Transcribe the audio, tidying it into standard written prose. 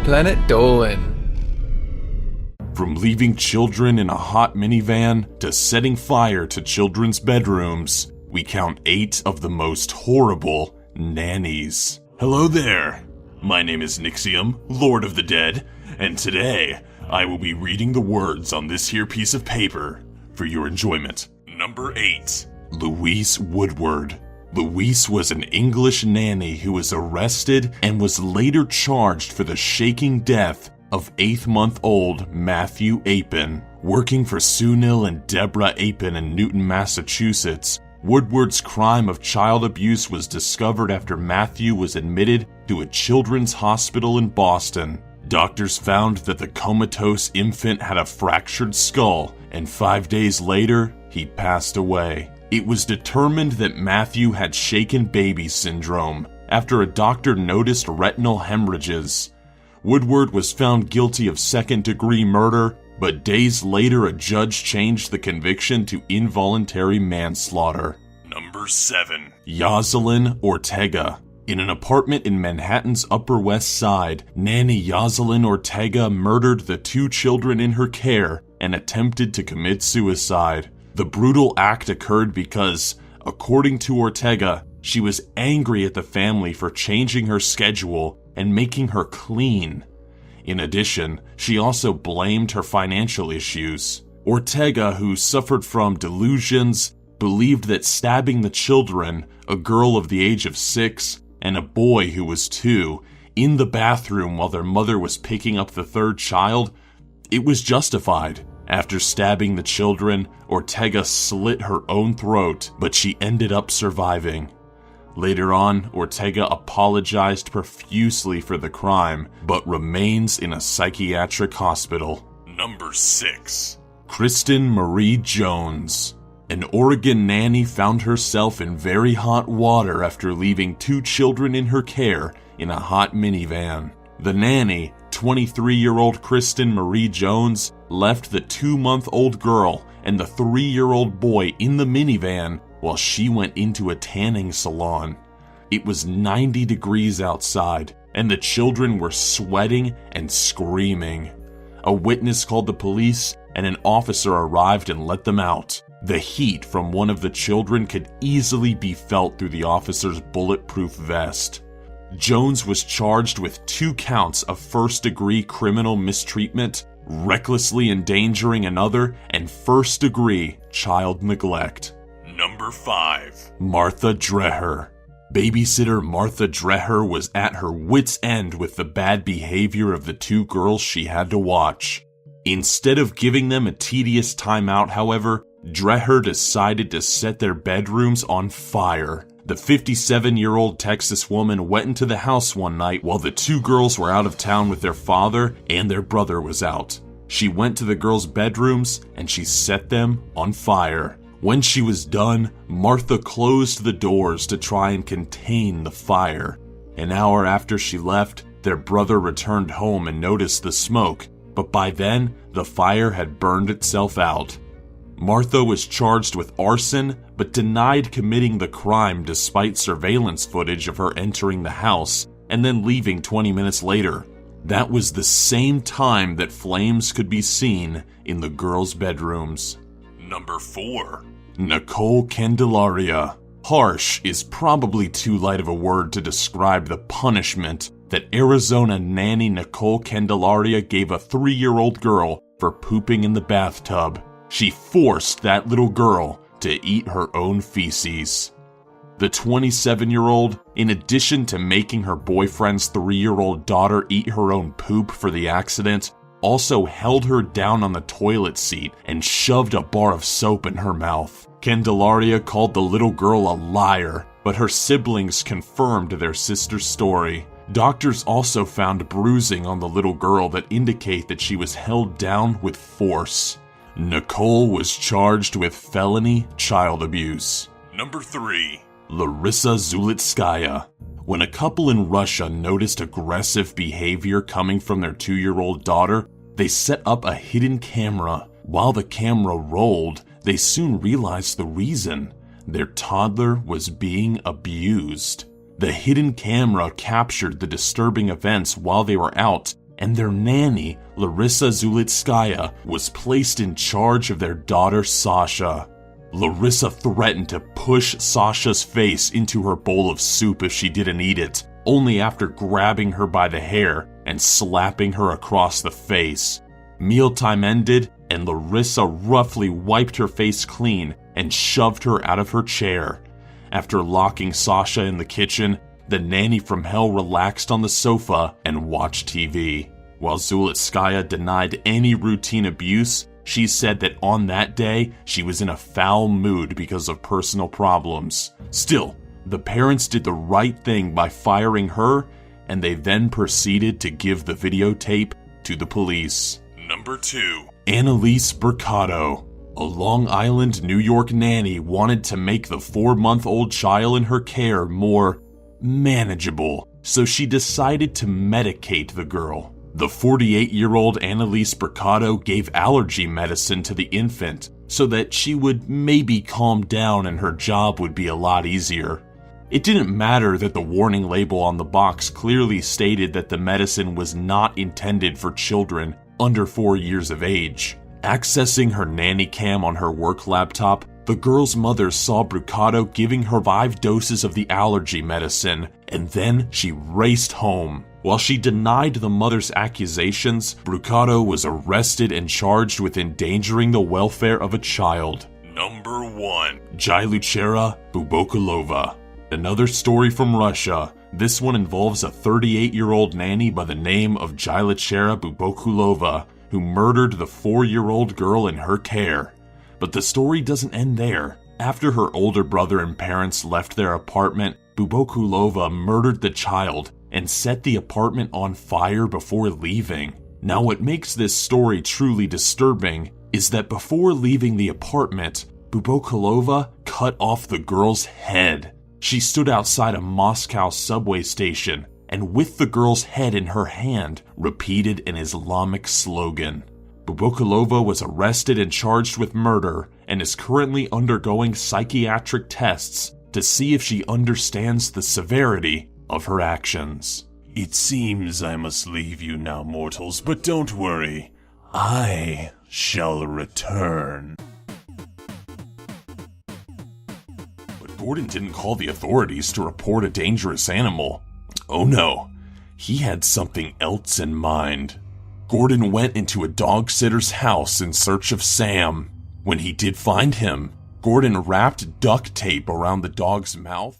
planet Dolan. From leaving children in a hot minivan to setting fire to children's bedrooms, we count 8 of the most horrible nannies. Hello there. My name is Nixium, Lord of the Dead, and today I will be reading the words on this here piece of paper for your enjoyment. Number 8. Louise Woodward. Louise was an English nanny who was arrested and was later charged for the shaking death of 8-month-old Matthew Apin. Working for Sunil and Deborah Apin in Newton, Massachusetts, Woodward's crime of child abuse was discovered after Matthew was admitted to a children's hospital in Boston. Doctors found that the comatose infant had a fractured skull, and 5 days later, he passed away. It was determined that Matthew had shaken baby syndrome after a doctor noticed retinal hemorrhages. Woodward was found guilty of second-degree murder, but days later a judge changed the conviction to involuntary manslaughter. Number 7. Jocelyn Ortega. In an apartment in Manhattan's Upper West Side, nanny Jocelyn Ortega murdered the 2 children in her care and attempted to commit suicide. The brutal act occurred because, according to Ortega, she was angry at the family for changing her schedule and making her clean. In addition, she also blamed her financial issues. Ortega, who suffered from delusions, believed that stabbing the children, a girl of the age of 6 and a boy who was 2, in the bathroom while their mother was picking up the 3rd child, it was justified. After stabbing the children, Ortega slit her own throat, but she ended up surviving. Later on, Ortega apologized profusely for the crime, but remains in a psychiatric hospital. Number 6. Kristen Marie Jones. An Oregon nanny found herself in very hot water after leaving 2 children in her care in a hot minivan. The nanny, 23-year-old Kristen Marie Jones, left the 2-month-old girl and the 3-year-old boy in the minivan while she went into a tanning salon. It was 90 degrees outside, and the children were sweating and screaming. A witness called the police, and an officer arrived and let them out. The heat from one of the children could easily be felt through the officer's bulletproof vest. Jones was charged with 2 counts of first-degree criminal mistreatment, recklessly endangering another, and first-degree child neglect. Number 5. Martha Dreher. Babysitter Martha Dreher was at her wit's end with the bad behavior of the 2 girls she had to watch. Instead of giving them a tedious timeout, however, Dreher decided to set their bedrooms on fire. The 57-year-old Texas woman went into the house one night while the 2 girls were out of town with their father and their brother was out. She went to the girls' bedrooms and she set them on fire. When she was done, Martha closed the doors to try and contain the fire. An hour after she left, their brother returned home and noticed the smoke, but by then, the fire had burned itself out. Martha was charged with arson, but denied committing the crime despite surveillance footage of her entering the house and then leaving 20 minutes later. That was the same time that flames could be seen in the girls' bedrooms. Number 4. Nicole Candelaria. Harsh is probably too light of a word to describe the punishment that Arizona nanny Nicole Candelaria gave a 3-year-old girl for pooping in the bathtub. She forced that little girl to eat her own feces. The 27-year-old, in addition to making her boyfriend's 3-year-old daughter eat her own poop for the accident, also held her down on the toilet seat and shoved a bar of soap in her mouth. Candelaria called the little girl a liar, but her siblings confirmed their sister's story. Doctors also found bruising on the little girl that indicate that she was held down with force. Nicole was charged with felony child abuse. Number 3. Larisa Zhuravskaya. When a couple in Russia noticed aggressive behavior coming from their 2-year-old daughter, they set up a hidden camera. While the camera rolled, they soon realized the reason. Their toddler was being abused. The hidden camera captured the disturbing events while they were out, and their nanny, Larisa Zhuravskaya, was placed in charge of their daughter Sasha. Larisa threatened to push Sasha's face into her bowl of soup if she didn't eat it, only after grabbing her by the hair and slapping her across the face. Mealtime ended, and Larisa roughly wiped her face clean and shoved her out of her chair. After locking Sasha in the kitchen, the nanny from hell relaxed on the sofa and watched TV. While Zhuravskaya denied any routine abuse, she said that on that day, she was in a foul mood because of personal problems. Still, the parents did the right thing by firing her, and they then proceeded to give the videotape to the police. Number 2. Annalise Mercado. A Long Island, New York nanny wanted to make the 4-month-old child in her care more manageable, so she decided to medicate the girl. The 48-year-old Annalise Mercado gave allergy medicine to the infant so that she would maybe calm down and her job would be a lot easier. It didn't matter that the warning label on the box clearly stated that the medicine was not intended for children under 4 years of age. Accessing her nanny cam on her work laptop, the girl's mother saw Mercado giving her 5 doses of the allergy medicine, and then she raced home. While she denied the mother's accusations, Mercado was arrested and charged with endangering the welfare of a child. Number 1. Chara Bobokulova. Another story from Russia. This one involves a 38-year-old nanny by the name of Chara Bobokulova, who murdered the 4-year-old girl in her care. But the story doesn't end there. After her older brother and parents left their apartment, Bobokulova murdered the child and set the apartment on fire before leaving. Now, what makes this story truly disturbing is that before leaving the apartment, Bobokulova cut off the girl's head. She stood outside a Moscow subway station and with the girl's head in her hand, repeated an Islamic slogan. Bobokulova was arrested and charged with murder and is currently undergoing psychiatric tests to see if she understands the severity of her actions. It seems I must leave you now, mortals, but don't worry. I shall return. But Gordon didn't call the authorities to report a dangerous animal. Oh no, he had something else in mind. Gordon went into a dog sitter's house in search of Sam. When he did find him, Gordon wrapped duct tape around the dog's mouth